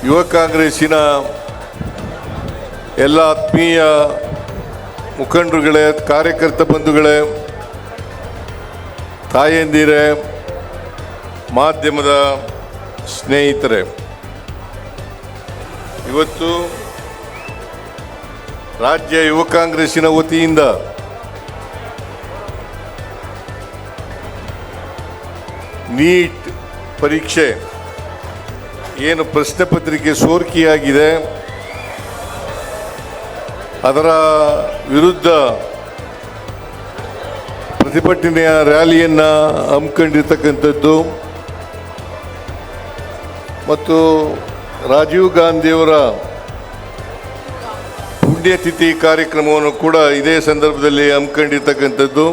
ಯುವ ಕಾಂಗ್ರೆಸ್ಸಿನ ಎಲ್ಲ ಆತ್ಮೀಯ ಮುಖಂಡರುಗಳೇ, ಕಾರ್ಯಕರ್ತ ಬಂಧುಗಳೇ, ತಾಯಂದಿರೇ, ಮಾಧ್ಯಮದ ಸ್ನೇಹಿತರೆ, ಇವತ್ತು ರಾಜ್ಯ ಯುವ ಕಾಂಗ್ರೆಸ್ಸಿನ ವತಿಯಿಂದ ನೀಟ್ ಪರೀಕ್ಷೆ ಏನು ಪ್ರಶ್ನೆ ಪತ್ರಿಕೆ ಸೋರಿಕೆಯಾಗಿದೆ ಅದರ ವಿರುದ್ಧ ಪ್ರತಿಭಟನೆಯ ರ್ಯಾಲಿಯನ್ನು ಹಮ್ಮಿಕೊಂಡಿರ್ತಕ್ಕಂಥದ್ದು ಮತ್ತು ರಾಜೀವ್ ಗಾಂಧಿಯವರ ಪುಣ್ಯತಿಥಿ ಕಾರ್ಯಕ್ರಮವನ್ನು ಕೂಡ ಇದೇ ಸಂದರ್ಭದಲ್ಲಿ ಹಮ್ಮಿಕೊಂಡಿರ್ತಕ್ಕಂಥದ್ದು.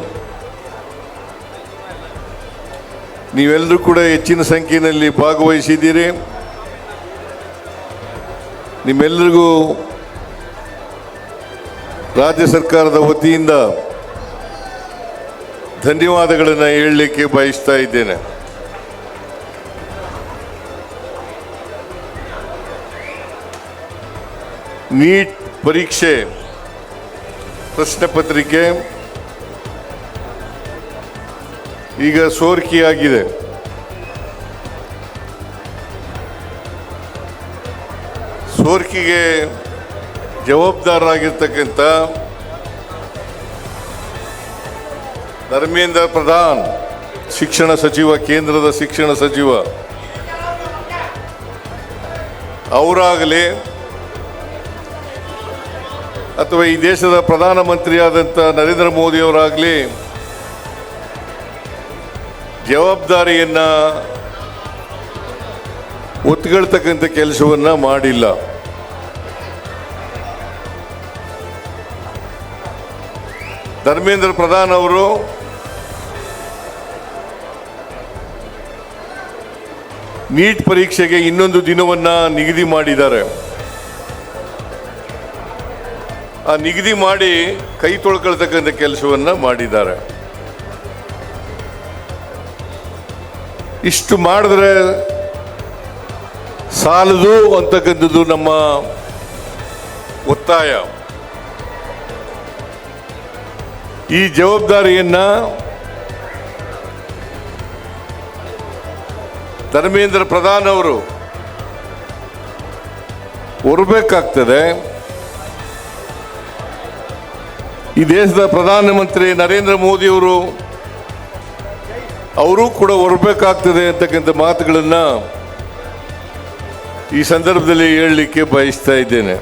ನೀವೆಲ್ಲರೂ ಕೂಡ ಹೆಚ್ಚಿನ ಸಂಖ್ಯೆಯಲ್ಲಿ ಭಾಗವಹಿಸಿದ್ದೀರಿ. ನಿಮ್ಮೆಲ್ಲರಿಗೂ ರಾಜ್ಯ ಸರ್ಕಾರದ ವತಿಯಿಂದ ಧನ್ಯವಾದಗಳನ್ನು ಹೇಳಲಿಕ್ಕೆ ಬಯಸ್ತಾ ಇದ್ದೇನೆ. ನೀಟ್ ಪರೀಕ್ಷೆ ಪ್ರಶ್ನೆ ಪತ್ರಿಕೆ ಈಗ ಸೋರಿಕೆಯಾಗಿದೆ. ಸೋರಿಕೆಗೆ ಜವಾಬ್ದಾರರಾಗಿರ್ತಕ್ಕಂಥ ಧರ್ಮೇಂದ್ರ ಪ್ರಧಾನ್, ಶಿಕ್ಷಣ ಸಚಿವ, ಕೇಂದ್ರದ ಶಿಕ್ಷಣ ಸಚಿವ ಅವರಾಗಲಿ ಅಥವಾ ಈ ದೇಶದ ಪ್ರಧಾನಮಂತ್ರಿಯಾದಂಥ ನರೇಂದ್ರ ಮೋದಿಯವರಾಗಲಿ ಜವಾಬ್ದಾರಿಯನ್ನು ಒತ್ತುಕೊಳ್ತಕ್ಕಂಥ ಕೆಲಸವನ್ನು ಮಾಡಿಲ್ಲ. ಧರ್ಮೇಂದ್ರ ಪ್ರಧಾನ್ ಅವರು ನೀಟ್ ಪರೀಕ್ಷೆಗೆ ಇನ್ನೊಂದು ದಿನವನ್ನು ನಿಗದಿ ಮಾಡಿದ್ದಾರೆ. ಆ ನಿಗದಿ ಮಾಡಿ ಕೈ ತೊಳ್ಕೊಳ್ತಕ್ಕಂಥ ಕೆಲಸವನ್ನು ಮಾಡಿದ್ದಾರೆ. ಇಷ್ಟು ಮಾಡಿದ್ರೆ ಸಾಲದು ಅಂತಕ್ಕಂಥದ್ದು ನಮ್ಮ ಒತ್ತಾಯ. ಈ ಜವಾಬ್ದಾರಿಯನ್ನು ಧರ್ಮೇಂದ್ರ ಪ್ರಧಾನ್ ಅವರು ಹೊರಬೇಕಾಗ್ತದೆ. ಈ ದೇಶದ ಪ್ರಧಾನಮಂತ್ರಿ ನರೇಂದ್ರ ಮೋದಿಯವರು ಅವರೂ ಕೂಡ ಹೊರಬೇಕಾಗ್ತದೆ ಅಂತಕ್ಕಂಥ ಮಾತುಗಳನ್ನು ಈ ಸಂದರ್ಭದಲ್ಲಿ ಹೇಳಲಿಕ್ಕೆ ಬಯಸ್ತಾ ಇದ್ದೇನೆ.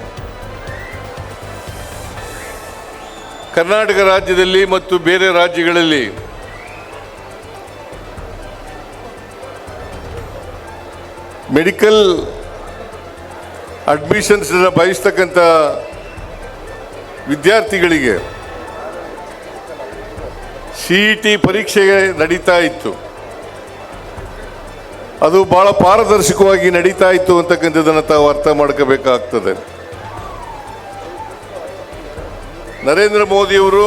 ಕರ್ನಾಟಕ ರಾಜ್ಯದಲ್ಲಿ ಮತ್ತು ಬೇರೆ ರಾಜ್ಯಗಳಲ್ಲಿ ಮೆಡಿಕಲ್ ಅಡ್ಮಿಷನ್ಸ್ ಬಯಸ್ತಕ್ಕಂಥ ವಿದ್ಯಾರ್ಥಿಗಳಿಗೆ CET ಪರೀಕ್ಷೆ ನಡೀತಾ ಇತ್ತು. ಅದು ಬಹಳ ಪಾರದರ್ಶಕವಾಗಿ ನಡೀತಾ ಇತ್ತು ಅಂತಕ್ಕಂಥದ್ದನ್ನು ತಾವು ಅರ್ಥ ಮಾಡ್ಕೋಬೇಕಾಗ್ತದೆ. ನರೇಂದ್ರ ಮೋದಿಯವರು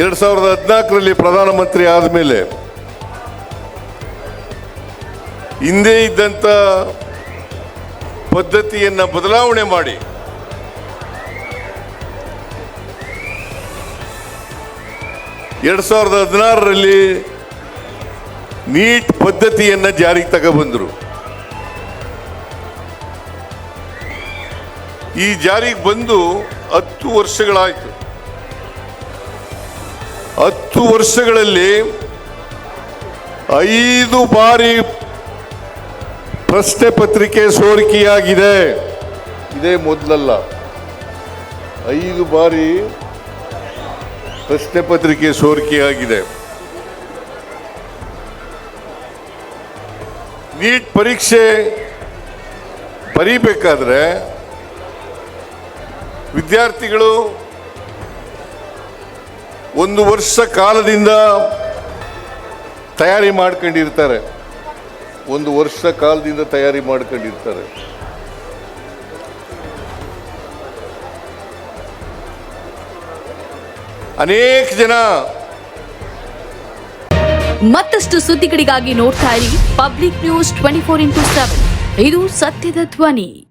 2014ರಲ್ಲಿ ಪ್ರಧಾನಮಂತ್ರಿ ಆದಮೇಲೆ ಹಿಂದೆ ಇದ್ದಂಥ ಪದ್ಧತಿಯನ್ನು ಬದಲಾವಣೆ ಮಾಡಿ ಎರಡು 2016ರಲ್ಲಿ ನೀಟ್ ಪದ್ಧತಿಯನ್ನು ಜಾರಿಗೆ ತಗೊಬಂದರು. ಈ ಜಾರಿಗೆ ಬಂದು 10 ವರ್ಷಗಳಾಯಿತು. 10 ವರ್ಷಗಳಲ್ಲಿ 5 ಬಾರಿ ಪ್ರಶ್ನೆ ಪತ್ರಿಕೆ ಸೋರಿಕೆಯಾಗಿದೆ. ಇದೇ ಮೊದಲಲ್ಲ, 5 ಬಾರಿ ಪ್ರಶ್ನೆ ಪತ್ರಿಕೆ ಸೋರಿಕೆಯಾಗಿದೆ. ನೀಟ್ ಪರೀಕ್ಷೆ ಬರೀಬೇಕಾದ್ರೆ ವಿದ್ಯಾರ್ಥಿಗಳು 1 ವರ್ಷ ಕಾಲದಿಂದ ತಯಾರಿ ಮಾಡ್ಕೊಂಡಿರ್ತಾರೆ. 1 ವರ್ಷ ಕಾಲದಿಂದ ತಯಾರಿ ಮಾಡ್ಕೊಂಡಿರ್ತಾರೆ. ಅನೇಕ ಜನ ಮತ್ತಷ್ಟು ಸುದ್ದಿಗಳಿಗಾಗಿ ನೋಡ್ತಾ ಇರಿ ಪಬ್ಲಿಕ್ ನ್ಯೂಸ್ 24x7. ಇದು ಸತ್ಯದ ಧ್ವನಿ.